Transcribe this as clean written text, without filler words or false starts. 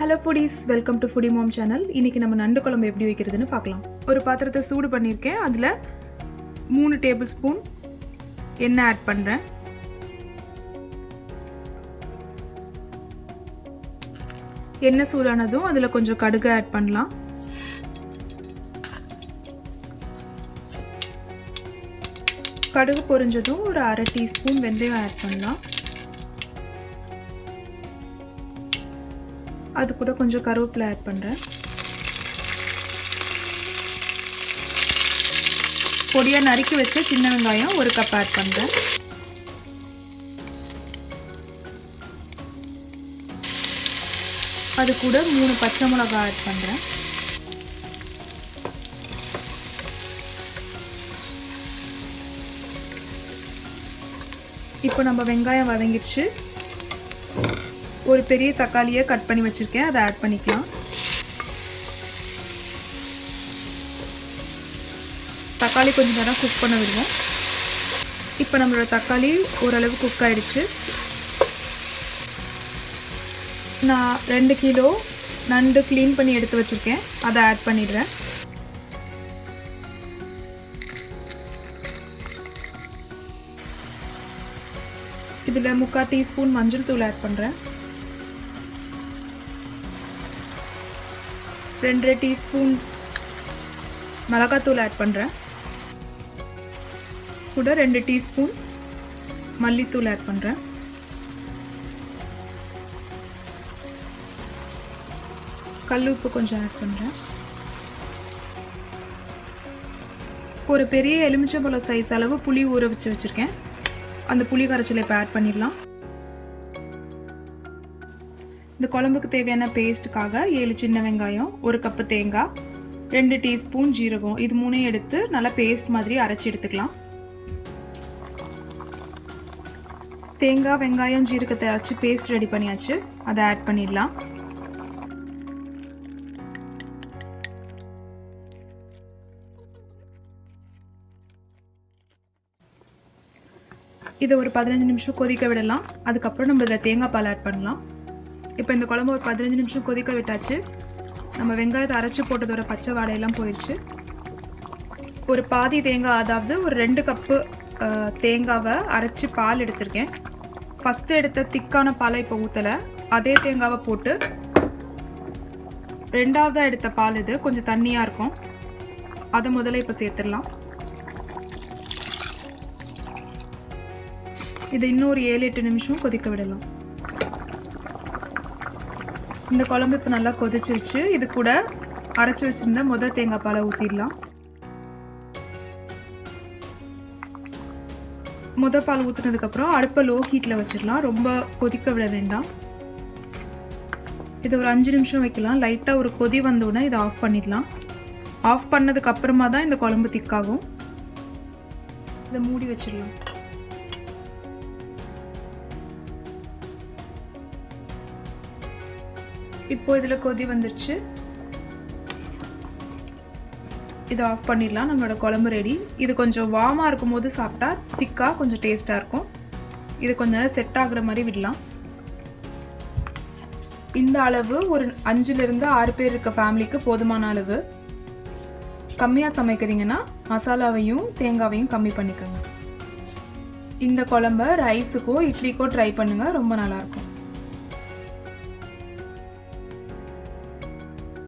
Hello foodies, welcome to Foodie Mom channel. இன்னைக்கு நம்ம நண்டு குழம்பு எப்படி வைக்கிறதுன்னு பார்க்கலாம். ஒரு பாத்திரத்தை சூடு பண்ணிருக்கேன். அதுல 3 டேபிள்ஸ்பூன் எண்ணெய் ஆட் பண்றேன். எண்ணெய் சூடானதும் அதுல கொஞ்சம் கடுகு ஆட் பண்ணலாம். கடுகு பொரிஞ்சதும் ஒரு 1/2 டீஸ்பூன் வெந்தயம் ஆட் பண்ணலாம். அது கூட கொஞ்சம் கருவேப்பிலை ஆட் பண்றேன். பொடியா நறுக்கி வச்ச சின்ன வெங்காயம் 1 கப் ஆட் பண்றேன். அது கூட 3 பச்சை மிளகாய் ஆட் பண்றேன். இப்போ நம்ம வெங்காயம் வதங்கிடுச்சு. ஒரு பெரிய தக்காளியை கட் பண்ணி வச்சிருக்கேன், அதை ஆட் பண்ணிக்கலாம். தக்காளி கொஞ்சம் நேரம் குக் பண்ண விடுவோம். இப்போ நம்மளோட தக்காளி ஓரளவு குக் ஆயிடுச்சு. நான் 2 கிலோ நண்டு க்ளீன் பண்ணி எடுத்து வச்சிருக்கேன், அதை ஆட் பண்ணிடுறேன். இதில் 3/4 டீஸ்பூன் மஞ்சள் தூள் ஆட் பண்ணுறேன். 2 டீஸ்பூன் மிளகாத்தூள் ஆட் பண்ணுறேன். கூட 2 டீஸ்பூன் மல்லித்தூள் ஆட் பண்ணுறேன். கல் உப்பு கொஞ்சம் ஆட் பண்ணுறேன். ஒரு பெரிய எலுமிச்சம்பழம் சைஸ் அளவு புளி ஊற வச்சுருக்கேன். அந்த புளி கரைச்சலை இப்போ ஆட் பண்ணிடலாம். இந்த குழம்புக்கு தேவையான பேஸ்ட்டுக்காக 7 சின்ன வெங்காயம், 1 கப்பு தேங்காய், 2 டீஸ்பூன் ஜீரகம், இது 3 எடுத்து நல்லா பேஸ்ட் மாதிரி அரைச்சி எடுத்துக்கலாம். தேங்காய், வெங்காயம், ஜீரகத்தை அரைச்சி பேஸ்ட் ரெடி பண்ணியாச்சு, அதை ஆட் பண்ணிடலாம். இதை ஒரு 15 நிமிஷம் கொதிக்க விடலாம். அதுக்கப்புறம் நம்ம இதில் தேங்காய் பால் ஆட் பண்ணலாம். இப்போ இந்த குழம்பு ஒரு 15 நிமிஷம் கொதிக்க விட்டாச்சு. நம்ம வெங்காயத்தை அரைச்சி போட்டதோட பச்சை வாடையெல்லாம் போயிடுச்சு. ஒரு பாதி தேங்காய், அதாவது ஒரு 2 கப்பு தேங்காவை அரைச்சி பால் எடுத்திருக்கேன். ஃபஸ்ட்டு எடுத்த திக்கான பாலை இப்போ ஊற்றலை, அதே தேங்காவை போட்டு 2ஆவதாக எடுத்த பால் இது கொஞ்சம் தண்ணியாக இருக்கும், அதை முதல்ல இப்போ சேர்த்துடலாம். இதை இன்னொரு 7-8 நிமிஷம் கொதிக்க விடலாம். இந்த குழம்பு இப்போ நல்லா கொதிச்சிருச்சு. இது கூட அரைச்சி வச்சிருந்த முதல் தேங்காய் பாலை ஊற்றிடலாம். முதல் பால் ஊற்றினதுக்கப்புறம் அடுப்பை லோ ஹீட்டில் வச்சிடலாம், ரொம்ப கொதிக்க விட வேண்டாம். இதை ஒரு 5 நிமிஷம் வைக்கலாம். லைட்டாக ஒரு கொதி வந்தோடனே இதை ஆஃப் பண்ணிடலாம். ஆஃப் பண்ணதுக்கு அப்புறமா தான் இந்த குழம்பு திக்காகும். இதை மூடி வச்சிடலாம். இப்போ இதில் கொதி வந்துருச்சு, இதை ஆஃப் பண்ணிடலாம். நம்மளோட குழம்பு ரெடி. இது கொஞ்சம் வார்மாக இருக்கும் போது சாப்பிட்டா திக்காக கொஞ்சம் டேஸ்ட்டாக இருக்கும். இது கொஞ்சம் நேரம் செட் ஆகுற மாதிரி விடலாம். இந்த அளவு ஒரு 5லிருந்து 6 பேர் இருக்க ஃபேமிலிக்கு போதுமான அளவு. கம்மியாக சமைக்கிறீங்கன்னா மசாலாவையும் தேங்காவையும் கம்மி பண்ணிக்கோங்க. இந்த குழம்ப ரைஸுக்கோ இட்லிக்கோ ட்ரை பண்ணுங்கள், ரொம்ப நல்லாயிருக்கும்.